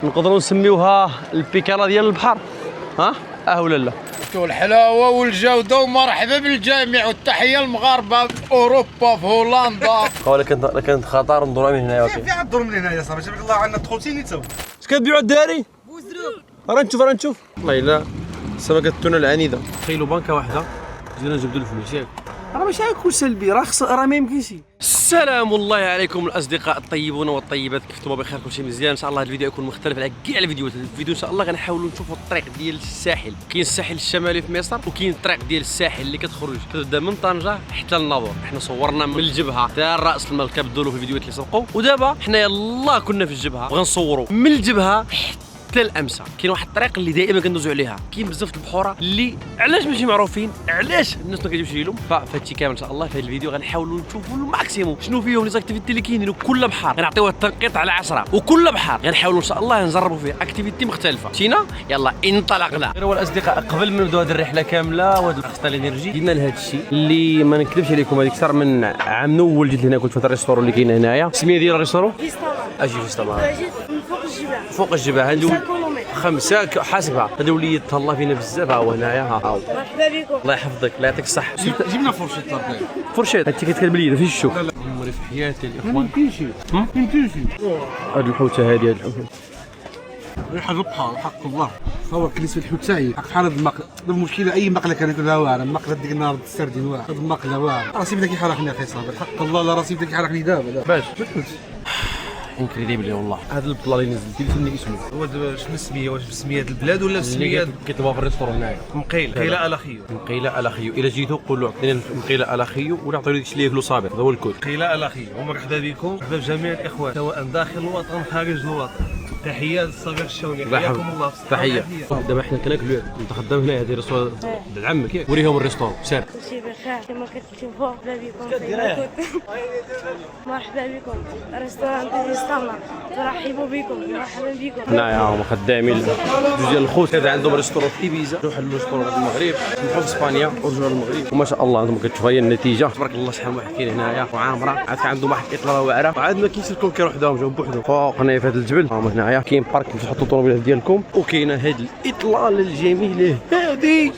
نقدروا نسميوها البيكالا ديال البحر، ها؟ ولا لا؟ الحلاوه والجوده ومرحبا بالجميع والتحيه للمغاربه في اوروبا في هولندا. ولكن كانت خطر ندوروا من هنايا. كيف غندوروا من هنايا صاحبي؟ تبارك الله عندنا دخلتيني تو. اش كتبيعوا الداري؟ راه نشوف والله الا السمكه التونه العنيده. تخيلوا بنكه واحده جينا نجبدوا الفلوس ياك، راه ماشي غيكون سلبي، راه ما يمكنش. السلام الله عليكم الاصدقاء الطيبون والطيبات، كيف نتوما بخير؟ كلشي مزيان ان شاء الله. الفيديو يكون مختلف على كاع الفيديوهات. الفيديو ان شاء الله غنحاولوا نشوفوا الطريق ديال الساحل. كاين الساحل الشمالي في مصر وكاين الطريق ديال الساحل اللي كتبدا من طنجه حتى للناظور. حنا صورنا من الجبهه حتى راس المال كنبدلوا له في الفيديوهات اللي سبقوا، ودابا حنا يلاه كنا في الجبهه وغنصوروا من الجبهه حتى الامسا. كاين واحد الطريق اللي دائما كندوزو عليها، كاين بزاف البحوره اللي علاش ماشي معروفين، علاش الناس ما كتجيبش ليهم. فهادشي كامل ان شاء الله في هذا الفيديو غنحاولوا نشوفوا الماكسيموم شنو فيهم لي زاكتيفيتي اللي كاينين. وكل بحر غنعطيوه التنقيط على 10، وكل بحر غنحاولوا ان شاء الله نجربوا فيه اكتيفيتي مختلفه. مشينا يلا انطلقنا. غير هو الاصدقاء قبل ما نبداو هذه الرحله كامله وهذا الخطه الانرجي درنا لهذا الشيء اللي ما نكذبش عليكم، هذيك اكثر من عام نول جيت هنا كنت في الريستورون اللي كاين هنايا. السميه ديال الريستورون اجي فيستامار فوق الجبال. فوق الجبال. هادو 5 حاسبها، هذا وليد تهلا فينا بزاف. ها هو هنايا، ها هو. مرحبا بكم. الله يحفظك، الله يعطيك الصحة. جبنا فرشة طابلة. فرشات انت كتكلم لي فين الشوك؟ عمري في حياتي الاخوان ما يمكنش. هاد الحوته هادي، هاد الحوته ريحة البحر حق الله. تصور كليس في الحوت تاعي حق حال المقله. المشكله اي مقله كناكلها واعره، مقله ديك النهار السردين واعر، هاد المقله واعره. راسي بدا كيحرقني اخي صابر، حق الله لا راسي بدا كيحرقني دابا. باش ما تقولش انكريديبل والله. هذا البلا اللي نزلتي لي فين اسمه؟ هو دابا شنو السميه؟ واش بسميه البلاد ولا بسميه كيطلبوها في الريستورون هنايا؟ مقيله على خيو. مقيله على خيو. الا جيتو قولوا عطيني مقيله على خيو ولا عطيو لي داكشي اللي ياكلوا صابر. هذا هو الكود. مقيله على خيو. ومرحبا بكم، مرحبا بجميع الاخوان سواء داخل الوطن خارج الوطن. تحيات للصغير الشوني، حياكم الله. تحيه. دابا حنا كناكلوا، انت خدام هنايا هذه الريستورون د عمك ياك؟ وريهم الريستورون سير. كلشي بخير كما كتشوفوا. مرحبا بكم فيما كنت. مرحبا بكم ريستوران ديال استامار، ترحبوا بكم، مرحبا بكم. هنايا هما خدامين جوج ديال الخوت. هذا عندهم ريستورون في ايبيزا، روحوا للريستورون في المغرب، سمحوا في اسبانيا ورجعوا للمغرب. وما شاء الله عندهم كتشوفوا هي النتيجه تبارك الله. شحال من واحد كاين هنايا وعامره، عاد عندهم واحد الاطلاله واعره، وعاد ما كاينش الكونكير وحدهم، جاو بوحدهم فوق هنايا في هذا الجبل. هما هنايا كاين بارك باش تحطوا الطوموبيلات ديالكم، وكاينه هذه الاطلاله الجميله هذه.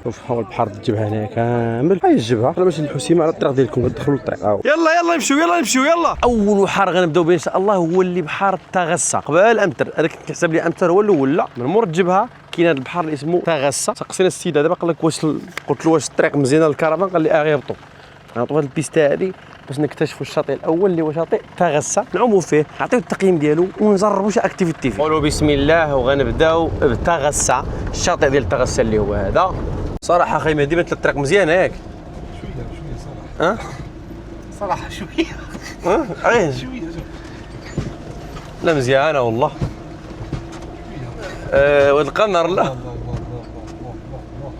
شوف حول البحر الجبهه هنا كامل. هاي الجبهه راه ماشي الحسيمه على الطريق ديالكم، تدخلوا للطريق. يلا نمشيو يلا. اول بحر غنبداو به ان شاء الله هو اللي بحر تاغسا. قبل امتر، هذاك كنحسب لي امتر هو الاول، لا من مور الجبهه كاين هذا البحر اللي اسمه تاغسا. سقسينا السيد دابا قال لك واش، قلت له واش الطريق مزيانه للكرفان؟ قال لي غير هبطوا نهبطوا هذه البيستا هذه باش نكتشفوا الشاطئ الاول اللي هو شاطئ تاغسا، نعوموا فيه، نعطيو التقييم ديالو ونجربوا شي اكتيفيتي فيه. قولوا بسم الله وغنبداو بتاغسا. الشاطئ ديال تاغسا اللي هو هذا. صراحه اخي مهدي بانت الطريق مزيانه ياك؟ شويه ها صراحه شويه غير شويه لا مزيانه والله. والقمر لا لا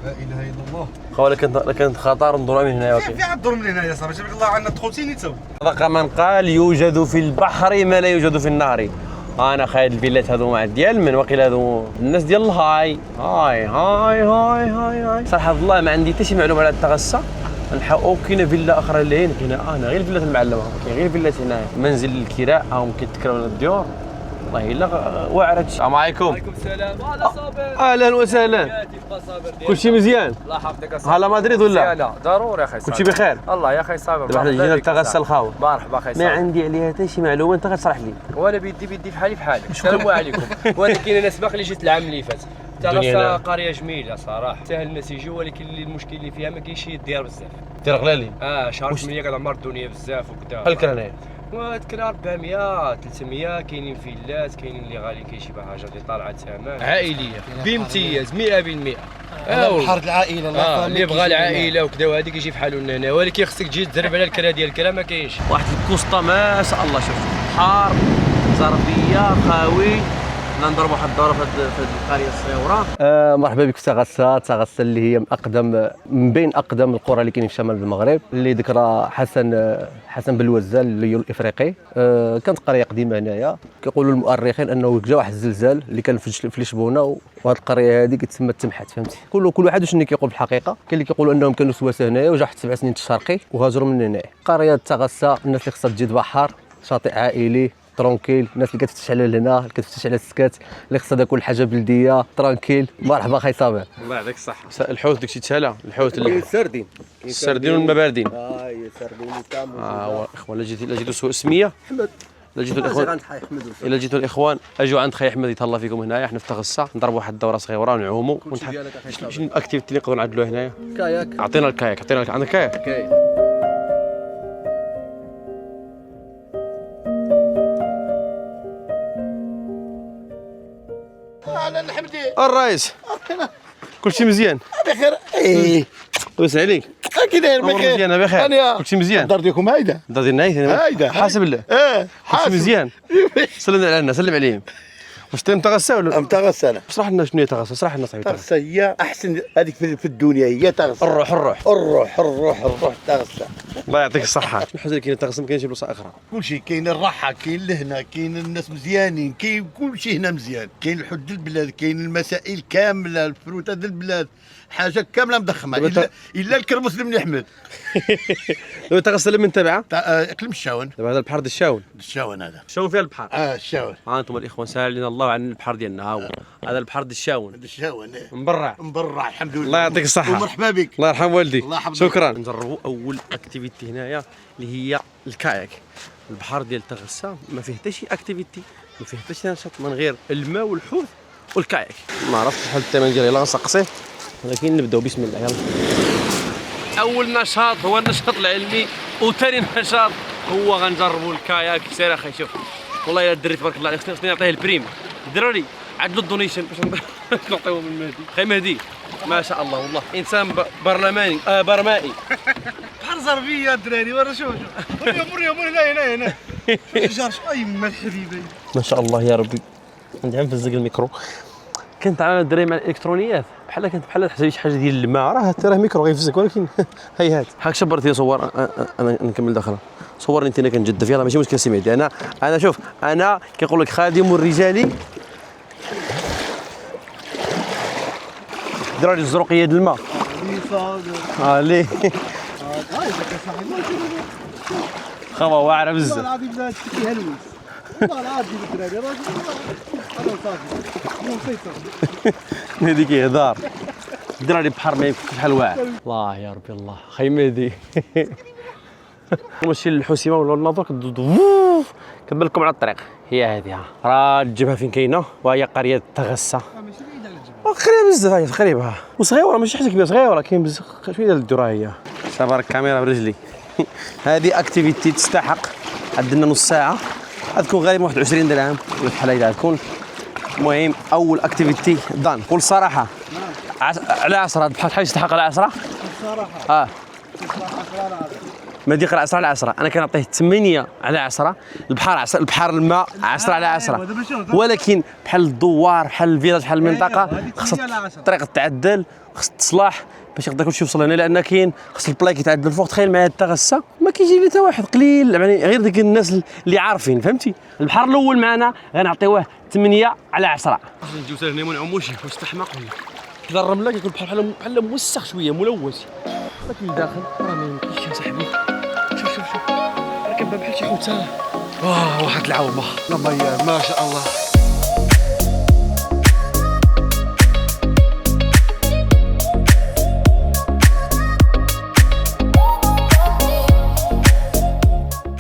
اله الا الله. ولكن كانت خطر ندوروا من هنايا. كيف غندوروا من هنايا صاحبي؟ تبارك الله عندنا دخلتيني تو. صدق من قال يوجد في البحر ما لا يوجد في النهر. انا خايل الفيلات هذو مع ديال من واقيلا هذو الناس ديال الهاي هاي. صراحه والله ما عندي حتى شي معلومه على التغسى. نحاول. كاينه فيلا اخرى اللي كاينه هنا غير الفيلات المعلمه، كاين غير الفيلات هنايا. منزل الكراء هاهم كيتكراو الديور والله الا واعره. السلام عليكم. وعليكم السلام. وهلا صابر. اهلا وسهلا. كلشي مزيان؟ الله يحفظك. هلا مدريد ولا؟ لا ضروري اخي. كلشي بخير؟ الله يا اخي صابر. دابا حنا جينا لتغسى الخاوه. مرحبا اخي ما صابر. عندي عليها حتى شي معلومه، انت غتشرح لي. وانا بيدي في حالك. السلام عليكم. وانا كاين انا سباق اللي جيت العام اللي فات. تغسى قريه جميله صراحه، سهل الناس يجوا، ولكن المشكل اللي فيها ما كاينش الديار بزاف. دير غلالي. شهر 8 كتعمر الدنيا بزاف وكذا. بحال هنايا وتكرا 400 300. كاينين فيلات، كاينين اللي غاليين، كاين شي حاجه اللي طالعه ثمن عائليه بامتياز 100%. بحر العائله الله اللي بغى العائله وكذا وهذا كيجي بحالو هنا، ولكن خصك تجي تجرب على الكرا ديال الكرا ما كاينش. واحد الكوسطه ما شاء الله. شوف بحار زربيه خاوي. نضربوا واحد الدوره في هذه القريه الصغيره. مرحبا بك في تاغسا اللي هي من بين اقدم القرى اللي كاينين في شمال المغرب، اللي ذكرى حسن بالوزال اللي هو الافريقي. كانت قريه قديمه هنايا. كيقولوا المؤرخين انه جا واحد الزلزال اللي كان في لشبونه، وهذه القريه هذه كتسمى التمحات. فهمتي؟ كل واحد واش كيقول في الحقيقه. كاين اللي كيقولوا انهم كانوا سواسه هنايا وجا واحد 7 سنين الشرقي وهاجروا من هنا. قريه تاغسا الناس اللي خصها تجي تبحر، شاطئ عائلي ترونكيل. الناس اللي كتفتش على هنا، اللي كتفتش على السكات، اللي خصها تاكل حاجه بلديه ترونكيل. مرحبا خاي صابر. الله يعطيك الصحه. الحوت داكشي تسهل، الحوت السردين السردين والمباردين. يا سردين وكامل. اخوان لا جيتوا سوق سميه احمد، لا جيتوا الاخوان، الا جيتوا الاخوان اجوا عند خي احمد يتهلا فيكم هنايا. حنا في تغصه نضربوا واحد الدوره صغيره ونعوموا شنو الاكتيفيتي اللي نقدروا نعدلوها هنايا؟ كاياك. اعطينا الكاياك، عندك كاياك؟ انا الحمدي الرئيس كل شيء مزيان بخير. ايه لاباس عليك؟ كي داير امور بخير؟ مزيانه بخير أنا كل شيء مزيان. الدار ديالكم هايده الدار ديالنا هايده حاسب الله ايه كل شيء حاسب مزيان. سلم على الناس، سلم عليهم. واش انت متغسى ولا؟ تغسى انا. اشرح لنا شنو هي تغسى، اشرح لنا صاحبي. تغسى هي احسن هذيك في الدنيا، هي تغسى. الروح تغسى. الله يعطيك الصحه. شنو الحاجه اللي كاينه تغسى ما كاينش بلاصه اخرى؟ كل شيء كاين، الراحه كاين لهنا، كاين الناس مزيانين، كاين كل شيء هنا مزيان، كاين الحد د البلاد، كاين المسائل كامله، الفروتات د البلاد، حاجه كامله مضخمه الا الكرمس اللي من احمد. دابا تغسى من تبعها اقليم الشاون. دابا هذا البحر د الشاون. الشاون هذا الشاون فيها البحر. الشاون. انتم الاخوان سال لنا الله عن البحر ديالنا. ها هو هذا البحر د الشاون. الشاون مبرع الحمد لله. الله يعطيك الصحه ومرحبا بك. الله يرحم والدي. الله يحفظك. شكرا. نجربوا اول اكتيفيتي هنايا اللي هي الكاياك. البحر ديال تغسى ما فيه حتى شي اكتيفيتي، ما فيه حتى شي نشاط من غير الماء والحوت والكاياك. ما عرفتش شحال الثمن ديالها، يلاه غنسقسيه، ولكن نبداو بسم الله. يلا. اول نشاط هو النشاط العلمي، وثاني نشاط هو غنجربوا الكاياك. سير اخي شوف، والله الا الدري تبارك الله عليه خصني نعطيه البريم. الدراري عدلوا الدونيشن باش نعطيوهم المهدي. خي مهدي ما شاء الله والله انسان برلماني برمائي. بحال زربيه الدراري. ورا شوف مريم هنا جار اي ما الحبيبي. ما شاء الله يا ربي. عندي عم فزق الميكرو. كنت عامل الدراري مع الالكترونيات بحال حسب شي حاجه ديال الماء، راه ميكرو غيفزك، ولكن هيهات. هاك شبرتي صور. انا نكمل داخله. صورني انت كنجدف. يلاه ماشي مشكل سمعتي. انا شوف، انا كيقول لك خادم الرجال دراري الزروقيه ديال الماء. ليه خوا واعره بزاف. والله العظيم لا تشتكيها لويس. والله العظيم الدراري راجل انا صافي مو مسيطر. مهدي كيهضر. الدراري بحر ما يمكنش بحال واعر. الله يا ربي الله. خي مهدي ماشي للحسيمه ولا النظر كتبان لكم على الطريق. هي هذه راه الجبهه فين كاينه، وهي قريه تغسى. ماشي بعيد على الجبل. قريبه بزاف، هي قريبه وصغيره، ماشي حاجه كبيره، صغيره. كاين بزاف شويه ديال الدرا. هي صبر الكاميرا برجلي. هذه اكتيفيتي تستحق. عندنا نص ساعه، غتكون غالبا 21 درهم ولا بحال هكذا تكون. المهم اول اكتيفيتي دان. قول الصراحه على 10 بحال شحال يستحق على 10 الصراحه. ما ديك 10 على 10. انا كنعطيه 8 على 10. البحر الماء 10 على 10. ولكن بحال الدوار، بحال الفيلاج، بحال المنطقه خص الطريق تعدل، خص تصلاح باش يقدر كلشي يوصل هنا، لان كاين خص البلاي كيتعدل الفوق. تخيل معايا التغسى ما كيجي لي حتى واحد، قليل يعني غير ديك الناس اللي عارفين، فهمتي. البحر الاول معنا غنعطيوه 8 على 10. نجيو حتى هنا ما نعوموش. واش تحماق ولا كذا؟ الرمله كيكون بحال موسخ شويه، ملوث. ولكن الداخل راه ما يمكنش يا صاحبي. شوف راه كنبان بحال شي حوته. واحد العومه. الله ما شاء الله.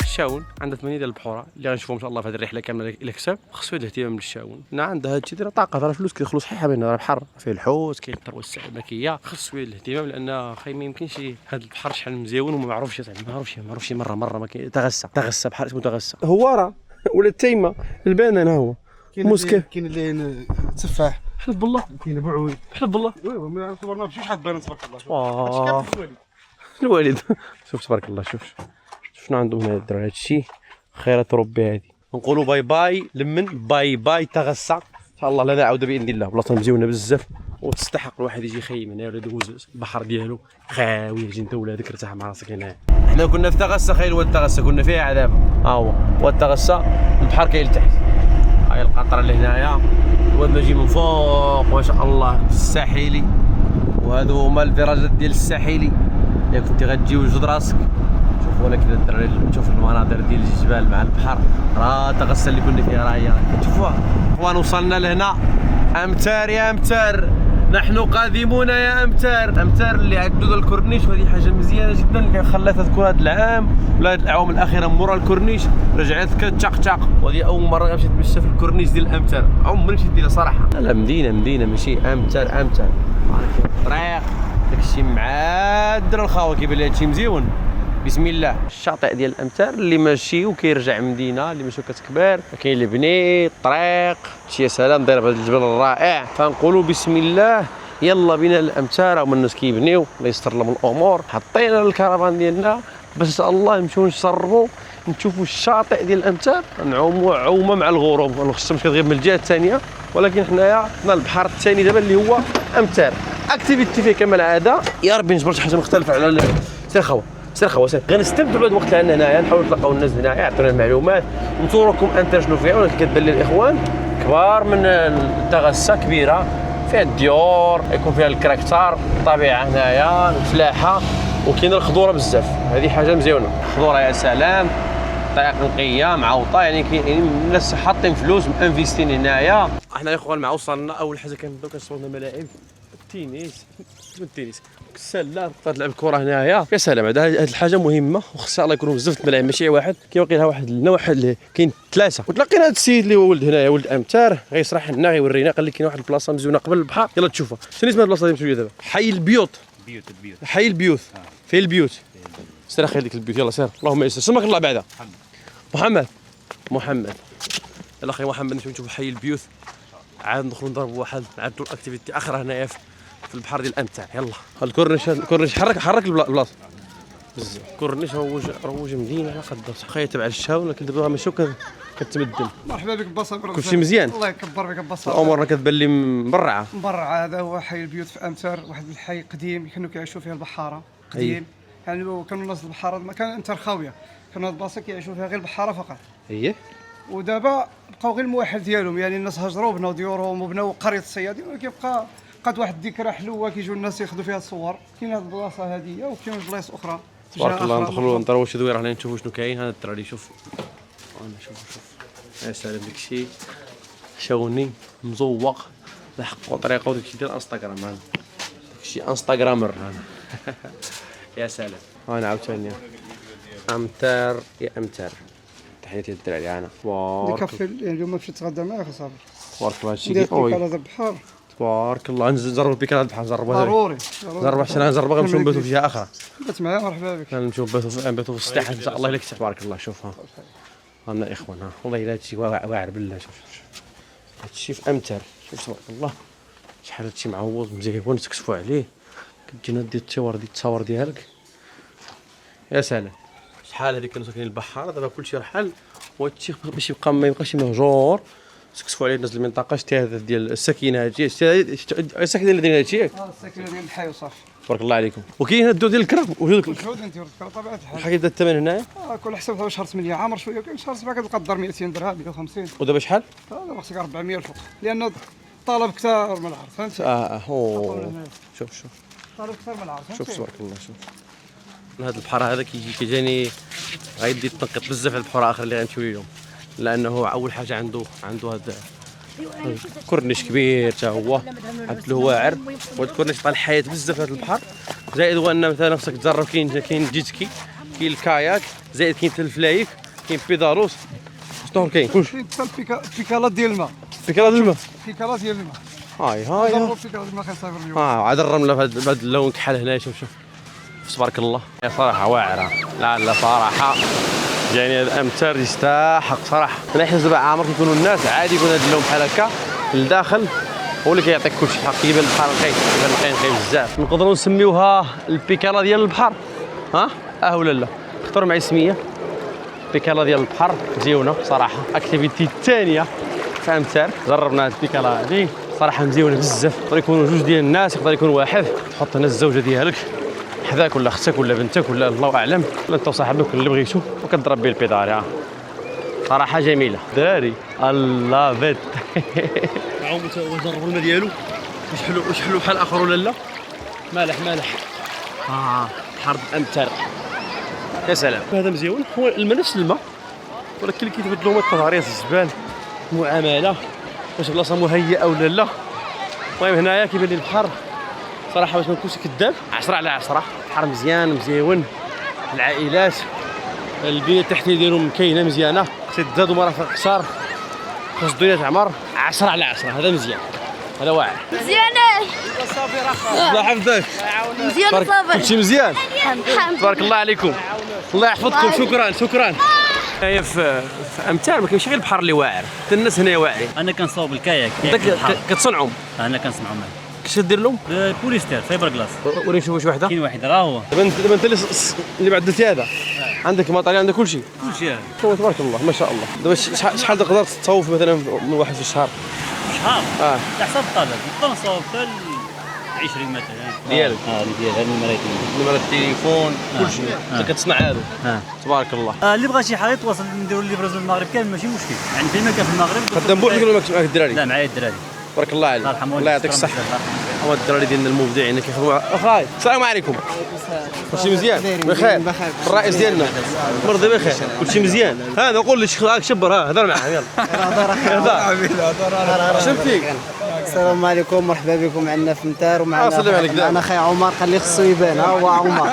الشاون عندها 8 ديال البحوره اللي غنشوفهم ان شاء الله في هذه الرحله كامله الى كساب. خصو يدير اهتمام بالشاون. عندها هادشي ديال طاقه، راه فلوس كيدخلوا صحيحه بيننا. راه بحر فيه الحوت، كاين الثروه السمكيه، خصو يدير الاهتمام، لان خاي ما يمكنش هذا البحر شحال مزيون وما معروفش. ما معروفش مره ما كاين تغسى بحر اسمه تغسى. هواره ولا التيمه البانان. ها هو مسكر. كاين اللي تفاح. حلف بالله. كاين بعوي. حلف بالله. وي ما صورنا بشي شحال بان تبارك الله. الوالد شوف تبارك الله. شوف شنو عندهم هنا الدراري. هادشي خيرات ربي. هذه نقولوا باي باي لمن باي باي تغسى ان شاء الله. لا عوده باذن الله. بلاصه مزيونه بزاف وتستحق الواحد يجي يخيم هنا ولا يدوز البحر ديالو خاوي. يجي انت ولادك ارتاح مع راسك هنا. حنا كنا في تغسى. خير واد تغسى كنا فيها عذاب. هو واد تغسى البحر كاين لتحت. هاي القطره اللي هنايا. الواد ماجي من فوق ما شاء الله الساحلي. وهذو هما الفيراجات ديال الساحلي. الا كنتي غتجي وجد راسك. شوف ولكن الدراري نشوف المناظر ديال الجبال مع البحر راه التغسل اللي كنا فيه راه هي تشوفوها. اخوان وصلنا لهنا. امتار يا امتار، نحن قادمون يا امتار. امتار اللي عدوا الكورنيش، وهذه حاجه مزيانه جدا اللي خلاتها تكون هذا العام ولا هذه الاعوام الاخيره مورا الكورنيش رجعت كتشقشق، وهذه اول مره غنمشي نتمشى في الكورنيش ديال امتار، عمري مشيت ليها صراحه. لا مدينه ماشي امتار. الطريق داكشي معادر الخاوه كيبان لي هادشي مزيون. بسم الله. الشاطئ ديال الامتار اللي ماشي وكيرجع مدينه، اللي ماشي كتكبر، كاين البني الطريق شي. يا سلام ضرب هذا الجبل الرائع. فنقولوا بسم الله يلا بينا للامتار. هما الناس كيبنيو الله يستر لهم الامور. حطينا الكرفان ديالنا باش ان شاء الله نمشيو نشربوا نشوفوا الشاطئ ديال الامتار، نعوموا عومه مع الغروب. الشمس كتغيب من الجهه الثانيه، ولكن حنايا عندنا البحر الثاني دابا اللي هو امتار. اكتيفيتي فيه كما العاده. يا ربي نجبر شي حاجه مختلفه على سير خوا سير. غنستمتعوا بهذا الوقت عندنا هنايا، نحاولوا نتلاقاو الناس هنايا يعطونا المعلومات ونصوركم امتار شنو فيها. ولكن كتبان لي الاخوان كبار من التغسه كبيره، فيها الديور، يكون فيها الكراكتار، الطبيعه هنايا، الفلاحه، وكاين الخضوره بزاف. هذه حاجه مزيونه، الخضوره يا سلام. طريق نقيه معوطه، يعني كاين الناس حاطين فلوس مانفيستين هنايا. احنا يا اخوان مع وصلنا اول حاجه كنبداو كنصورنا ملاعب التنس السله، تقدر تلعب الكره هنايا. يا سلام هذه الحاجه مهمه، وخصها الله يكونوا بزاف الملاعب ماشي واحد. كيبقى لها واحد لنا واحد كاين ثلاثه. وتلاقينا هذا السيد اللي هو ولد هنايا، ولد امتار، غيشرح لنا غيورينا. قال لك كاين واحد البلاصه مزيونه قبل البحر، يلا تشوفها. شنو اسم البلاصه اللي نمشيو ليها دابا؟ حي البيوت. حي البيوت. فين البيوت؟ سير اخي هذيك البيوت، يلا سير. اللهم يسر. سماك الله بعدا. محمد. يلا اخي محمد نمشيو نشوفوا حي البيوت، عاد ندخلوا نضربوا واحد، نعدلوا الاكتيفيتي اخرى هنايا في البحر ديال الامتار. يلا الكورنيش حرك البلاصه بزاف. الكورنيش روج مدينه على قد خايه تبع الشاو، ولكن دابا ماشي كتمدن. مرحبا بك باصا. كلشي مزيان. الله يكبر بك باصا. الامور كتبان لي مبرعه. هذا هو حي البيوت في امتار، واحد الحي قديم كانوا كيعيشوا فيه البحاره قديم. يعني كانوا الناس البحاره ما كان امتار خاويه، كانوا هاد البلاصه كيعيشوا فيها غير البحاره فقط. ودابا بقاو غير الموحل ديالهم، يعني الناس هجروا بناو ديورهم وبناو قريه الصيادين، وكيبقى بقات واحد الذكرى حلوه كيجيو الناس ياخذوا فيها الصور. كاين هاد البلاصه هذه وكاين بلايص اخرى. تبارك الله. ندخلوا نضربوا شي دويره هنا نشوفوا شنو كاين. هذا الدراري شوف انا شوف يا سلام داكشي شاوني مزوق لحقوا طريقه. وداكشي ديال انستغرام، هذا داكشي انستغرامر هذا. يا سلام. انا عاوتاني امتار يا امتار. تحياتي للدراري. انا كافي يعني اليوم مشيت نتغدى معاه اخي صابر. تبارك الله هادشي ندير بيكالا ديال البحر. تبارك الله. نجربوا البيكالا البحر. نجربوها ضروري. نجربوا حتى نجربوا غنمشيو نباتوا فيها اخرى. بات معايا مرحبا بك. نمشيو نباتوا في الساحل ان شاء الله. لك تبارك الله. شوف ها عندنا اخوان. ها والله الا هادشي واعر بالله. شوف هادشي في امتار. شوف تبارك الله شحال هادشي معوض مزيون تكسفوا عليه. كتجينا دير التصاور ديالك. يا سلام شحال هذيك كانوا ساكنين البحر، دابا كلشي رحل وهادشي باش يبقى ما يبقاش مهجور. تكسفوا عليه الناس المنطقه. شتي هذا ديال السكينه هادشي الساكنين اللي دايرين هادشي ياك. الساكنه ديال الحي وصافي. تبارك الله عليكم. وكاين هاد الدور ديال الكرا وجود نديرو طبيعه الحال. شحال كيبدا الثمن هنايا؟ كل حسب شهر 8 عامر شويه، كاين شهر 7 كتبقى الدار 200 درهم 150. ودابا شحال؟ دابا خصك 400 الفوق، لان الطلب كثار من العرض فهمتي. شوف الطلب كثار من العرض. شوف تبارك الله. شوف هذا البحر هذا كيجاني غيدي تنقط بزاف على البحور اخر اللي غنمشيو ليهم، لانه اول حاجه عنده هذا كورنيش كبير حتى هو عبد له واعر. وهذا الكورنيش طال الحياه بزاف هذا البحر. زائد هو ان مثلا خصك تجرب كاين جيتسكي، كاين الكاياك، زائد كاين حتى الفلايك، كاين بيداروس. شنو كاين كلشي. كاين حتى البيكالات ديال الماء. بيكالات ديال الماء. بيكالات ديال الماء. هاي بيكالات ديال الماء كنصايبر اليوم. عاد الرمله بهذا اللون كحل هنا. شوف تبارك الله. يا صراحه واعره. لا صراحه يعني هذا امتار يستحق صراحه. انا حيت دابا عامر كيكونوا الناس عادي يكون هذا اللون بحال هكا لداخل، هو اللي كيعطيك كلشي. حق كيبان البحر نقي بزاف. نقدروا نسميوها البيكالا ديال البحر. ها ولا لا؟ اختاروا معايا السميه. بيكالا ديال البحر مزيونه صراحه. اكتيفيتي الثانيه في امتار. جربنا هاد البيكالا هادي صراحه مزيونه بزاف. يقدر يكونوا جوج ديال الناس، يقدر يكون واحد. تحط هنا الزوجه ديالك حذاك ولا اختك ولا بنتك ولا الله اعلم، ولا انت وصاحبك اللي بغيتو، وكتضرب به البيدال. صراحه جميله دراري. الله بيت. عاوموا جربوا الماء ديالو وشحلوا بحال اخر ولا لا. مالح بحر امتار. يا سلام هذا مزيون. هو الماء نفس الماء ولكن اللي كيتبدلوا هما التضاريس الزبال المعامله واش بلاصه مهيئه ولا لا. المهم هنايا كيبان لي البحر صراحه باش ما نكونش كذاب 10 على 10. بحر مزيان مزيون العائلات البنيه التحتيه ديالهم كاينه مزيانه تزادوا مرافق قصار خاص الدنيا تعمر 10 على 10. هذا مزيان هذا واعر مزيانة الله يحفظك مزيانة صافي كلشي مزيان تبارك الله عليكم الله يحفظكم شكرا هي في امتار ما كاينش غير البحر اللي واعر حتى الناس هنا واعرين. انا كنصاوب الكاياك كتصنعوا انا كنصنعوا معاه كيفاش دير لهم بوليستر فايبر جلاس وريني نشوفوا شي وحده كاين واحد راه هو دابا انت اللي بعد درتي هذا عندك مطاري عندك كلشي كلشي تبارك الله ما شاء الله. دابا شحال تقدر تصوف مثلا من واحد في الشهر شهر على حسب الطلب نقدر نصاوب حتى 20 مثلا ديالك ديال هاد النمرات نمرة التليفون كلشي انت كتصنع هادو تبارك الله. اللي بغى شي حاجه يتواصل نديروا الليفرازون المغرب كامل ماشي مشكل يعني في المكان في المغرب خدام بوحدك ولا معاك الدراري؟ لا معايا الدراري تبارك الله عليك الله يعطيك الصحة. هما الدراري ديالنا المبدعين كيخدموا اخاي السلام عليكم كلشي مزيان بخير الرئيس ديالنا مرضي بخير كلشي مزيان. هذا قول لي شبر هضر معاه يلا هضر شنو فيك؟ السلام عليكم مرحبا بكم عندنا في متار سلم عليك ومعنا خي عمر خليه خصو يبان ها هو عمر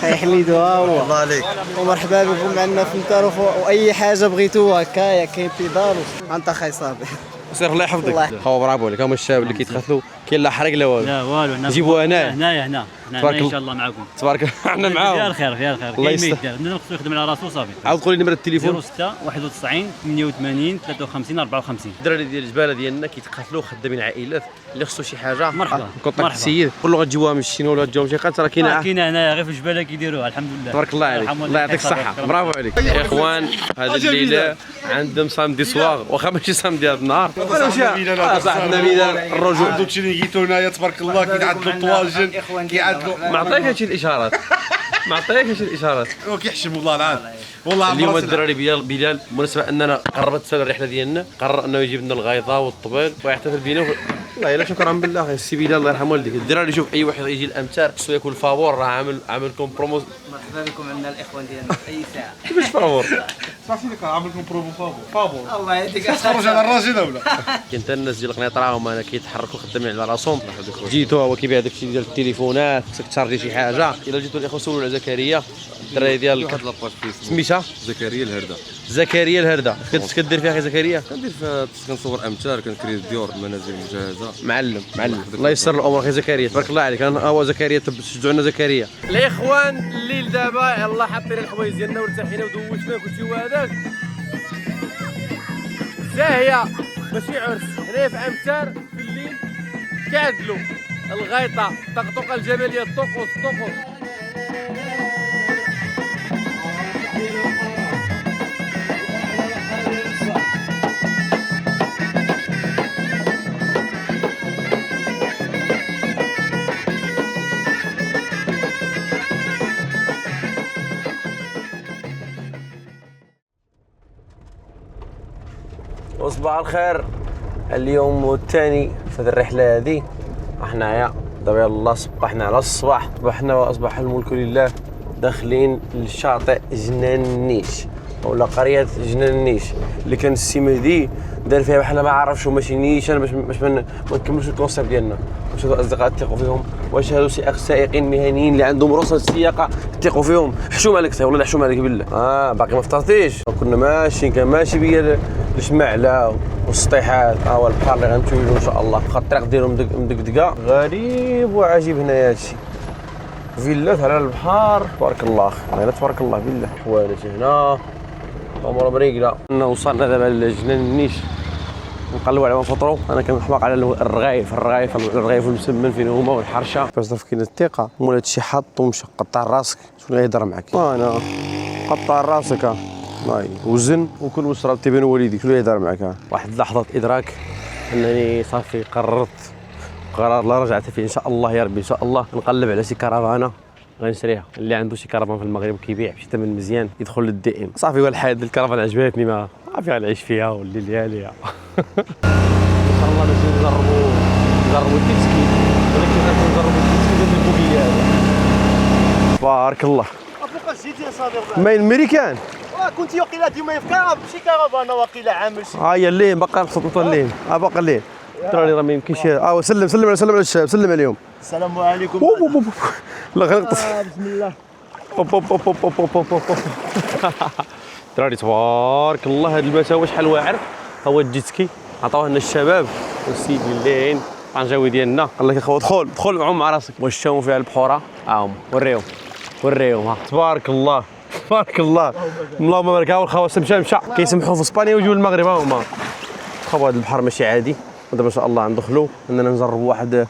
خي حميدو ها هو الله عليك. ومرحبا بكم عندنا في متار واي حاجه بغيتوها هكايا كاين بيدال انت خي صافي سير الله يحفظك. هو برافو عليك هما الشباب اللي كيتخاثلوا كاين لا حرق لا والو لا والو حنا نجيبوها هنا ان شاء الله معاكم تبارك حنا معاهم فيها الخير الله يستر. بنادم خصو يخدم على راسو صافي. عاود قولي نمرة التليفون 06 91 88 53 54 الدراري ديال الجباله ديالنا كيتقاتلوا خدامين عائلات اللي خصو شي حاجه مرحبا. كونطاكت مرحبا. السيد قول له غتجيبوها من الشين ولا غتجيبوها من شي قنت راه كاينه كاينه هنايا غير في الجباله كيديروها الحمد لله تبارك الله عليك يرحم الله يعطيك والديك الصحه صابر. برافو عليك يا اخوان هذه الليله عندهم صامدي صواغ واخا ماشي صامدي هذا النهار صاحبنا ميدان الرجوع عندو تشينيكيتو هنايا تبارك الله كيعدلوا الطواجن كيعدلوا ما عطيك هادشي الاشارات ما عطيك هادشي الاشارات وكيحشم والله العظيم والله اليوم عمرنا الدراري بلال بالنسبه اننا قربت تسال الرحله ديالنا قرر انه يجيب لنا الغيطه والطبل ويحتفل بينا والله الا شكرا بالله السي بلال الله يرحم والديك الدراري شوف اي واحد يجي الامتار خصو ياكل فابور راه عامل لكم برومو مرحبا بكم عندنا الاخوان ديالنا اي ساعه كيفاش فابور صافي لك عامل لكم بروفو فابور الله يهديك خرج على الراجل ولا كاين حتى الناس ديال القنيطره هما كيتحركوا خدامين على راسهم جيتو هو كيبيع داكشي ديال التليفونات خصك تشارجي شي حاجه الا جيتو الاخوه سولوا على زكريا الدراري ديال سميتها زكريا الهرده زكريا الهرده كدير فيها اخي زكريا كندير فيها كنصور امتار كنكري الديور المنازل مجهزه معلم الله يسر الامور اخي زكريا تبارك الله عليك انا هو زكريا تشجعوا لنا زكريا الاخوان الليل دابا يلاه حاطين الحوايج ديالنا وارتاحينا ودوشنا كلشي وهذاك زاهيه ماشي عرس هنايا في امتار في الليل كيعدلوا الغيطه الطقطقه الجبليه الطقوس وصباح الخير. اليوم الثاني في هذه الرحله هذه حنايا دابا يلاه صبحنا على الصباح صبحنا واصبح الملك لله داخلين للشاطئ جنان النيش ولا قريه جنان النيش اللي كان السي مهدي دار فيها بحال ما عرفش ماشي نيشان باش ما نكملوش الكونسيبت ديالنا واش هادو اصدقاء تثقوا فيهم واش هادو سائقين مهنيين اللي عندهم رخصه السياقه تثقوا فيهم حشوم عليك صاحبي والله حشوم عليك بالله باقي ما فطرتيش كنا ماشيين كان ماشي بيا الشمعله والسطيحات هو البحر اللي غنمشيو له ان شاء الله واخا الطريق ديالهم مدقدقه غريب وعجيب هنايا هادشي فيلات على البحر تبارك الله هنا تبارك الله بالله حوالات هنا امور مريقله كنا وصلنا دابا لجنان النيش نقلبوا على ما نفطروا انا كنحماق على الرغايف المسمن فين هما والحرشه باش كاين الثقه مول هادشي حط ومشى قطع راسك شنو غيهضر معاك انا قطع راسك وزن وكل وسرى تيبان والديك شنو يهضر معاك واحد لحظه ادراك انني صافي قررت قرار لا رجعت فيه ان شاء الله يا ربي ان شاء الله نقلب على شي كرفانه غنشريها اللي عنده شي كرفان في المغرب كيبيع بشي ثمن مزيان يدخل للدي ام صافي والحياه ديال الكرفان عجبتني ما صافي غنعيش فيها واللي ديالي ان شاء الله باش نجربوا التيسكي ولكن غنجربوا التيسكي ديال البوكيه هذا تبارك الله زيد يا صديق. ما الميريكان كنت وقيله اليوم في كارب ماشي كارفان وقيله عامل شي. هيا اللين باقي خطوط اللين باقي اللين تراني راه ما يمكنش سلم على الشباب سلم عليهم. السلام عليكم. لا غلطت. بسم الله. تراني تبارك الله هاد المساوي شحال واعر. هو الجيتسكي عطاوه لنا الشباب والسيدي اللين طنجاوي ديالنا. قال لك اخو دخل عوم مع راسك. واش شاو فيها البحوره هاهم وريهم ها تبارك الله تبارك الله اللهم بارك. ها هو الخواص مشى كيسمحوا في اسبانيا ويجيو للمغرب ها هما. خاو هذا البحر ماشي عادي ودابا ان شاء الله ندخلوا اننا نجربوا واحد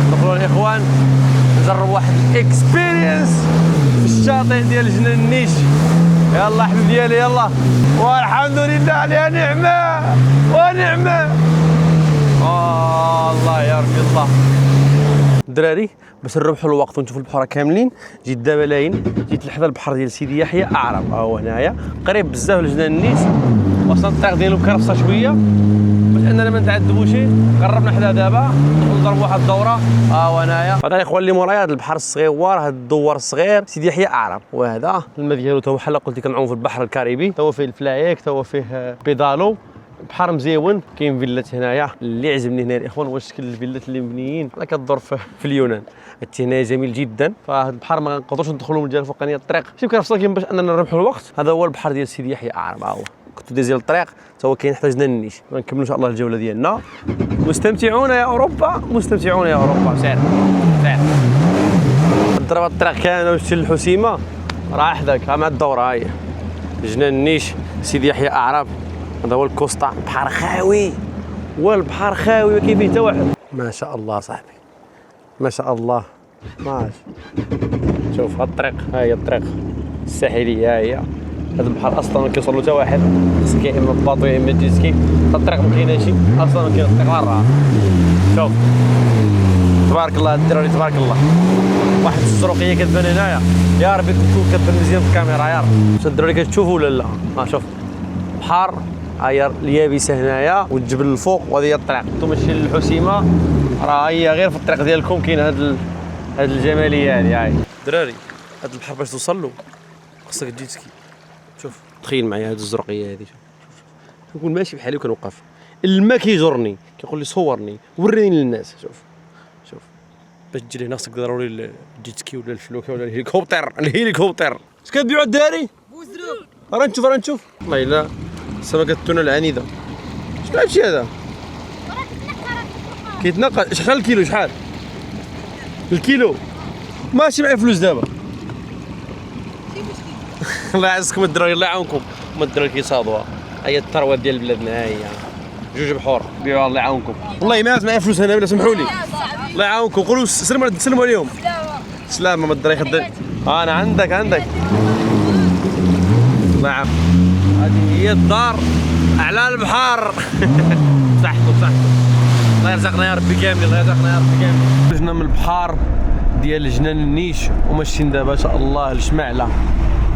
ندخلوا الاخوان نجربوا واحد الاكسبيرينس في الشاطئ ديال جنان النيش. يلا حبيب ديالي يلا والحمد لله على نعمه ونعمه. الله يا ربي الله. الدراري باش نربحوا الوقت ونشوفوا البحوره كاملين جيت دابا لاين جيت لحدا البحر ديال سيدي يحيى اعرب. ها هو هنايا قريب بزاف لجنان النيس. وصلنا الطريق ديالو كرفصه شويه باش اننا ما نتعذبوش. قربنا حدا دابا ونضربوا واحد الدوره. ها هو هنايا هذا الاخوان اللي مورايا هذا البحر الصغير هذا الدوار الصغير سيدي يحيى اعرب. وهذا الماء ديالو تا هو بحال قلت كنعوموا في البحر الكاريبي. تا هو فيه الفلايك تا هو فيه بيدالو. بحر مزيون. كاين فيلات هنايا اللي عجبني هنا الاخوان هو شكل الفيلات اللي مبنيين بحال كدور في اليونان. هادشي هنايا جميل جدا. فهاد البحر ما نقدروش ندخلوا من الجهه الفوقانيه الطريق شي كنفصل كاين باش اننا نربحوا الوقت. هذا هو البحر ديال سيدي يحيى اعرب. ها هو كنتو دازين الطريق تا هو كاين حتى جنان النيش. غنكملوا ان شاء الله الجوله ديالنا. مستمتعون يا اوروبا مستمتعون يا اوروبا. سير ضرب الطريق كامله باش للحسيمه راه حداك مع الدوره. هاهي جنان النيش سيدي يحيى اعرب. هذا هو الكوسطا. البحر خاوي والبحر خاوي ما كاين فيه حتى واحد. ما شاء الله صاحبي ما شاء الله. ماشي شوف هاد الطريق ها هي الطريق الساحليه. ها هي هذا البحر اصلا ما كيوصل له حتى واحد. يا اما الباطو يا اما الجيتسكي. الطريق ما كايناش اصلا ما كاين الطريق برا. شوف تبارك الله الدراري تبارك الله. واحد الزروقيه كتبان هنايا. يا ربي تكون كتبان مزيان في الكاميرا. يا ربي الدراري كتشوفوا ولا لا؟ ها شوف بحر هاهي اليابسه هنايا والجبل الفوق وهذه هي الطريق. نتوما ماشيين للحسيمه راه هي غير في الطريق ديالكم كاين هاد الجماليه هذه. هاي الدراري هاد البحر باش توصل له خصك جيتسكي. شوف تخيل معايا هاد الزرقيه هذه. شوف نكون ماشي بحالي وكنوقف الماء كيجرني كيقول لي صورني وريني للناس. شوف باش تجي لهنا خصك ضروري الجيتسكي ولا الفلوكه ولا الهليكوبتر. اش كتبيعوا الدراري؟ بوزرو راه نشوف والله الا سمكة التونة العنيدة. شنو هادشي هذا؟ كيتنقى. شحال الكيلو شحال؟ الكيلو ماشي معايا فلوس دابا. الله يعزكم الدراري الله يعاونكم. هما الدراري كيصادوها. هي الثروة ديال بلادنا. ها هي جوج بحور بيعوها الله يعاونكم. والله ما عرفت معايا فلوس هنا بلا سمحوا لي. الله يعاونكم. قولوا سلموا عليهم. سلامة ما الدراري خدام. انا عندك الله يعاون. هذه هي الدار على البحر. صحتو الله يرزقنا يا ربي كاملين. خرجنا من البحر ديال جنان النيش وماشيين دابا ان شاء الله لشمعله.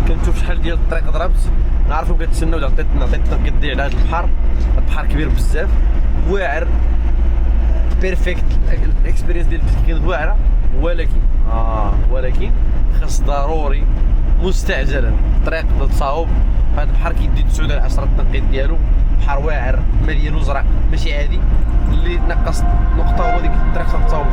كنشوف شحال ديال الطريق ضربت نعرفهم كتسناو. عطيتنا قدي على هذا البحر كبير بزاف واعر بيرفكت. الاكسبيرينس ديال كانت واعره ولكن خاص ضروري مستعجلا الطريق تصاوب. هذا البحر كيدي 9 على 10 التنقيط ديالو. بحر واعر الماء ديالو زرق ماشي عادي. اللي نقص نقطه هو ديك الطريق تصاوب.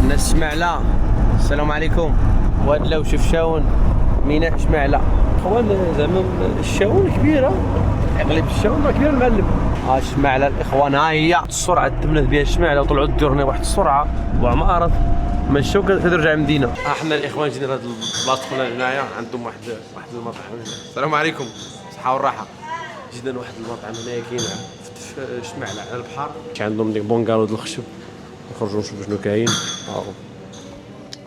الناس شمعله السلام عليكم. وهاد لو شوف شاون ميناء شمعله. اخوان زعما الشاون كبيره اغلب الشاون راه كبير المعلم. شمعله الاخوان. ها هي السرعه تمنت بها الشمعله وطلعوا الديور هنا واحد السرعه وعمارات مشاو كترجع المدينه. احنا الاخوان جينا لهاد البلاصه خونا هنايا عندهم واحد المطعم. السلام عليكم الصحه والراحه. جينا لواحد المطعم هنايا كاين في شمعله على البحر. عندهم ديك بونكالو ديال الخشب. نخرجوا نشوفوا شنو كاين.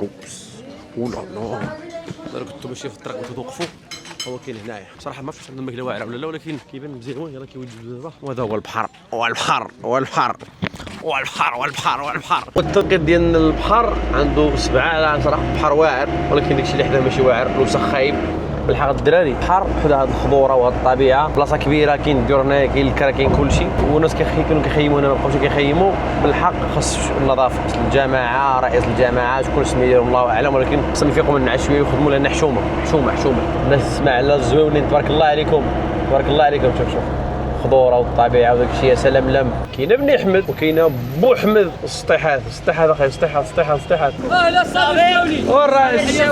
اوبس ولا لا كنتو ماشي في الطريق توقفوا. هو كاين هنايا صراحه ما فيش عندنا ماكله واعره ولا لا ولكن كيبان مزيان. يلاه كيوجد دابا. وهذا هو البحر والبحر والتنقيط ديال البحر عنده 7 على 10. بحر واعر، ولكن داكشي اللي حدا ماشي واعر، الوسخ خايب. بالحق الدراري البحر حدا هاد الخضوره وهاد الطبيعه، بلاصه كبيره، كاين الديور هنايا، كاين الكرا، كاين كلشي، والناس كانوا كيخيموا هنا ما بقاوش كيخيموا. بالحق خاص النظافه، خاص الجماعه، رئيس الجماعه، شكون السميه ديالهم الله اعلم، ولكن خاصهم يفيقوا من النعاس شويه ويخدموا لنا حشومه. الناس تسمع على الزويونين، تبارك الله عليكم، تبارك الله عليكم. شوف الخضوره والطبيعه وداك الشيء. يا سلام لم. كاينه بني احمد وكاينه بو احمد. السطيحات اخي، السطيحات. لا صابر دولي والرئيس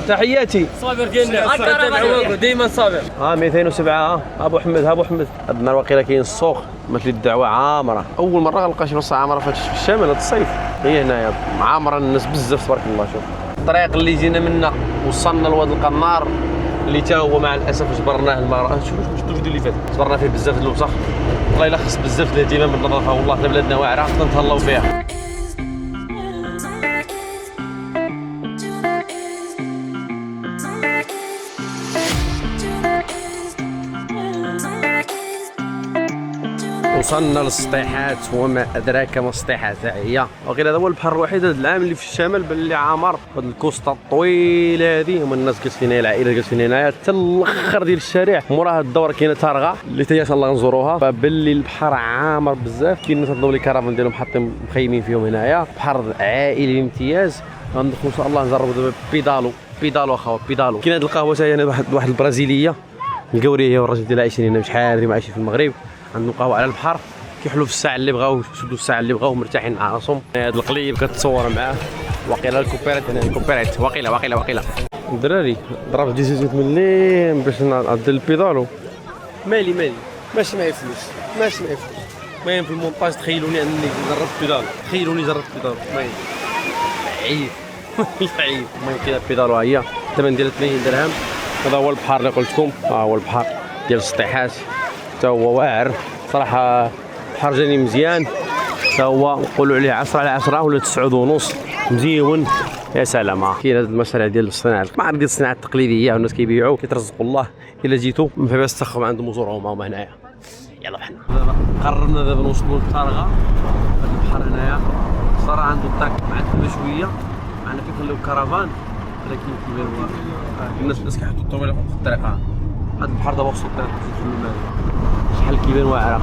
تحياتي. صابر ديالنا ديما صابر. 207. ابو احمد هذا النهار واقيلا كاين السوق، مثل الدعوه عامره. اول مره غنلقى شي بلاصه عامره في الشمال هذا الصيف، هي هنايا عامره الناس بزاف تبارك الله. شوف الطريق اللي جينا منه وصلنا لواد القنار اللي تا هو مع الاسف جبرناه المرأة. شوف الفيديو اللي فات جبرنا فيه بزاف ديال الوسخ. الله الا خص بزاف ديال الاهتمام بالنظافه، والله حنا بلادنا واعره خصنا نتهلاو فيها. وصلنا للسطيحات، وما ادراك ما السطيحات. هي وغير هذا هو البحر الوحيد هذا العام اللي في الشمال باللي عامر. هاد الكوسطه الطويله هذه، هما الناس جالسين هنا، العائله جالسين هنايا حتى الاخر ديال الشارع. موراها الدور كاينه تارغه اللي حتى هي ان شاء الله نزوروها. فباللي البحر عامر بزاف، كاين الناس عندهم لي كرافان ديالهم حاطين مخيمين فيهم هنايا. بحر عائلي بامتياز. غندخلوا ان شاء الله نجربوا دابا بيدالو اخاو بيدالو. كاين هاد القهوه حتى هي واحد البرازيليه القوريه، هي والراجل ديالها عايشين هنا شحال هما عايشين في المغرب. عندهم قهوه على البحر، كيحلوا في الساعه اللي بغاو، يشدوا الساعه اللي بغاو، مرتاحين مع راسهم. هذا القليب كتصور معاه. واقيلا الكوبيرات هنا، الكوبيرات واقيلا الدراري. ضربت ديزيزيت ملي باش نعدل البيدالو. مالي ماشي معايا فلوس، المهم في المونتاج تخيلوني انني جربت بيدالو، المهم عيب. المهم كاين بيدالو، ها هي الثمن ديالها 80 درهم. هذا هو البحر اللي قلت لكم، هو البحر ديال السطيحات، حتى هو واعر صراحه. بحر جاني مزيان، حتى هو نقولوا عليه 10 على 10 ولا 9.5 مزيون. يا سلام. كاين هذا المشاريع ديال الصناعه، ما ديال الصناعه التقليديه، والناس كيبيعوا كيترزقوا الله. الا جيتوا ما باس تاخذوا عندهم وزورهم هنايا. يلا بحنا دابا قررنا دابا نوصلوا للطارغه. هذا البحر هنايا صراحه عنده الطريق معذبه شويه، معنا كيخليو كرفان، ولكن كيبان الناس كيحطوا الطوموبيل في الطريق. هذا البحر دابا وصل الطريق في المال شحال كيبان واعره.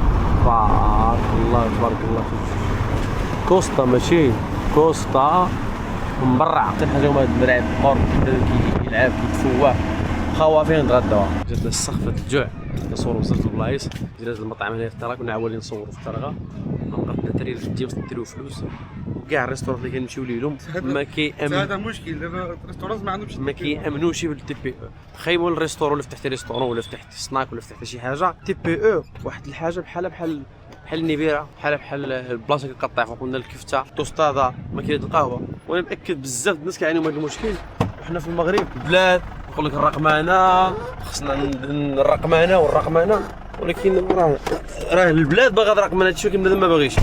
تبارك الله. كوسطا ماشي كوسطا مبرعه. حتى حاجه هما هاد الملاعب القرب كيلعب كيتفوه. خاوه فين نتغداو. جاتنا السقف الجوع، نصوروا بزاف البلايص. جينا هاد المطعم هنا في الطريق، كنا عاولين نصوروا في الطريقه. بقاتنا ترير في الجيب نديرو فلوس. وكاع الريستورات اللي كنمشيو ليهم ما كيامن. هذا مشكل، دابا الريستورات ما عندهمش، ما كيامنوش بالتي بي او. تخيلوا الريستورون ولا فتحتي ريستورون ولا فتحتي سناك ولا فتحتي شي حاجه تي بي او، واحد الحاجه بحال النبيره، بحال البلاصه كتقطع قلنا الكفته، توستادا، ماكينه القهوه. وانا مأكد بزاف الناس كيعانيو من هذا المشكل. وحنا في المغرب بلاد يقول لك الرقمنه، خصنا الرقمنه، ولكن راه البلاد باغا الرقمنه، هادشي ولكن بنادم ما باغيش،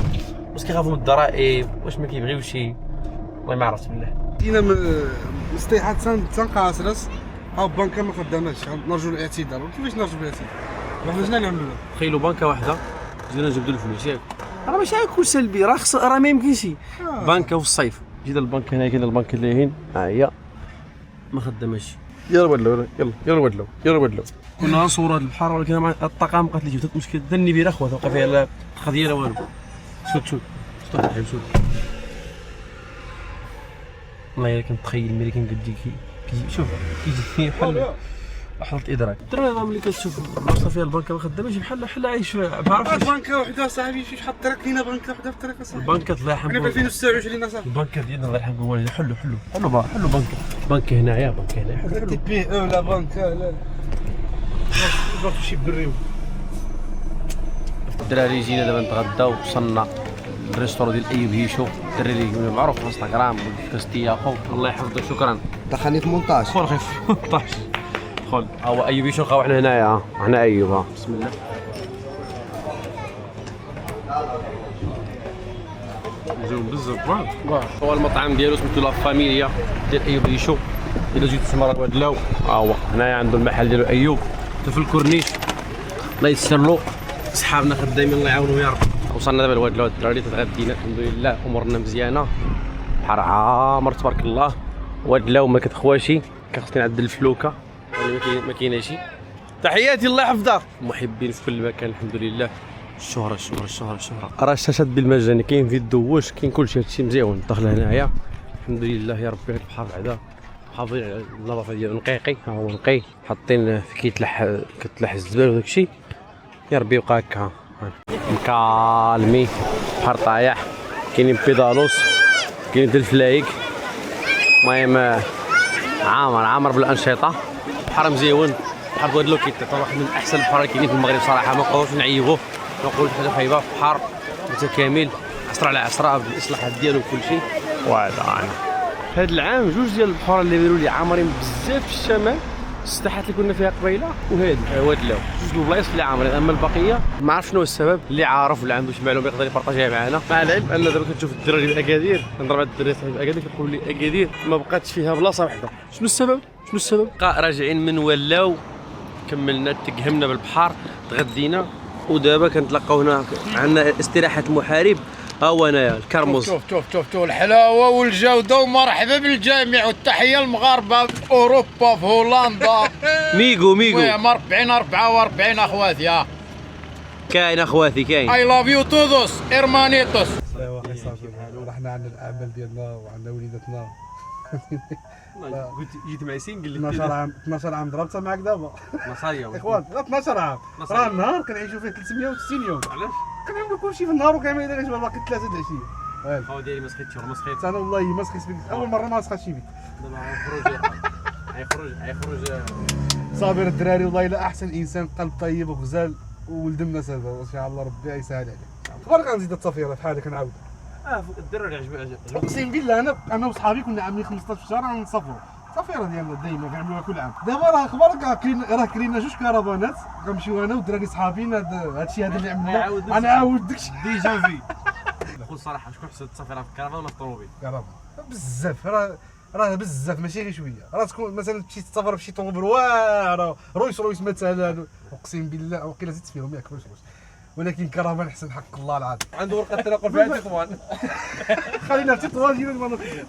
بس كيخافوا من الضرائب، واش ما كيبغيوش. والله ما عرفت بالله. جينا من السطيحات تنقاصرس، ها بنكه ما خداماش، نرجو الاعتذار. كيفاش نرجو الاعتذار؟ حنا شنو نعملوا؟ تخيلوا بنكه واحده جينا نجبدوا الفلوس ياك، راه ماشي كل سلبي، راه ما يمكنش. بنكه في الصيف جينا البنك هنا، كاين البنك اللي هين ها هي ما خداماش. يلا ودلو كنا نصوروا هذا البحر، ولكن مع الطاقم بقات لي جبت مشكل. دا النبيره اخويا توقع فيها لا القضيه لا والو. شوف والله الا كنتخيل ملي كنقد شوف كيجي بحال حلت ادراك. الدراري ملي كتشوف بلاصه فيها البنكه ما خداماش بحال عايش فيها. بعرف بنكه وحده صاحبي شحال الطريق، كاينه بنكه وحده في الطريق صاحبي. البنكه الله يرحمه في 2029 صاحبي. البنكه ديالنا الله يرحمه الوالد. حلو بنكه هنايا، حلو تي بي او لا بنكه لا باغي شي بريو. الدراري جينا دابا نتغداو، وصلنا الريستورون ديال ايوب هيشو، الدراري اللي معروف في انستغرام والكاستيا اخو. الله يحفظك، شكرا. دخلني في مونتاج. خول خيف مونتاج. خول هو ايوب هيشو لقاو حنا هنايا، حنا ايوب. بسم الله. مزيون بزاف. هو المطعم ديالو سميتو لا فاميليا ديال ايوب هيشو. الا جيتو تسمى ودلاو، هو هنايا عنده المحل ديالو ايوب، حتى في الكورنيش. الله يسر له، صحابنا خدامين الله يعاونهم يا رب. وصلنا دابا لواد الدراري تغدينا الحمد لله امورنا مزيانه بحر عامر تبارك الله. واد لاو ما كتخواشي كان خصني نعدل الفلوكه ما كايناش. تحياتي الله يحفظك محبين في كل مكان الحمد لله. الشهره الشهره الشهره الشهره راه الشاشات بالمجاني كاين فيديو واش كاين كلشي هادشي مزيان داخل هنايا الحمد لله يا ربي. هاد البحر بعدا حافظين على النظافه ديالو نقيقي ها هو نقي حاطين في كيتلح الزبال وداكشي يا ربي يبقى هكا مكالمي بحر طايح. كاينين بيدالوس كاين الفلايك المهم عامر بالانشطه. بحر مزيون بحر بوادلو كيتعتبر واحد من احسن البحار اللي كاينين في المغرب صراحه. ما نقدروش نعيبوه ما نقولوش حاجه خايبه. بحر متكامل عصره على عصره بالاصلاحات ديالو وكلشي. وهذا انا هذا العام جوج ديال البحور اللي بيروا لي عامرين بزاف في الشمال الساحات اللي كنا فيها قبيله وهادي وادلاو جوج البلايص اللي عامرين. اما البقيه ما عرف شنو السبب. اللي عارف ولا عنده شي معلومه يقدر يبارطاجيها معنا. مع العلم ان دابا كتشوف الدراري في اكادير نضرب هاد الدراري في اكادير كيقول لي اكادير ما بقاتش فيها بلاصه وحده. شنو السبب؟ شنو السبب؟ راجعين من ولاو كملنا تقهمنا بالبحر تغدينا ودابا كنتلاقاو هنا عندنا استراحه المحارب. ها هو انايا الكرموز. شوف الحلاوه والجوده ومرحبا بالجميع والتحيه المغاربه في اوروبا في هولندا. ميغو المهم 44 اخواتي. كاين اخواتي كاين. اي لاف يو توذوس ارمانيتوس. ايوا رحنا عندنا الاعمال ديالنا وعندنا وليداتنا. جيت مع سين قال لي 12 عام ضربتها معاك دابا. مصاريه اخوان 12 عام راه النهار كنعيشوا فيه 360 يوم. علاش كنعملوا كلشي في النهار وكنعمل غير باقي 3 د العشيه. الخاو ديالي ما سخيتش ما سخيت انا والله ما سخيت بك اول مره ما سخيتش بك. دابا غيخرج صابر الدراري والله الا احسن انسان قلب طيب وغزال وولد الناس هذا وان شاء الله ربي يسهل عليه. تبارك غنزيد التصفيره بحال هكا كنعاود. الدراري عجبو اقسم بالله انا وصحابي كنا عاملين 15 في الشهر نصفروا التصفيره ديالنا دائما كنعملوها كل عام. دابا راه اخبارك كلينا جوج كرفانات كنمشيو انا والدراري صحابينا هادشي هذا اللي عملنا نعاود داكشي ديجا في. نقول الصراحه شكون حسن التصفيره في الكرفان ولا في الطوموبيل؟ كرفان بزاف راه بزاف ماشي غير شويه. راه تكون مثلا تمشي تسافر في شي طوموبيل واعره رويس مثلا اقسم بالله وقيلا زدت فيهم ياك رويس ولكن كرفان احسن حق الله العظيم. عنده ورقه تناقل فيها تطوان. خلينا في تطوان ديال المناطق.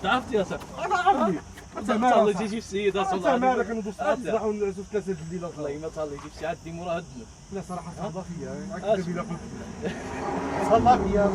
عرفت يا صاحبي انا عرفتني تهلا تيجي في السيده صلى الله عليه مالك انا دوزت الصباح ونزلت 3 الليل والله ما تهلا يجي في ساعات دي مرا هدنا. لا صراحه صدى فيا هكذا بلا قلت صدى فيا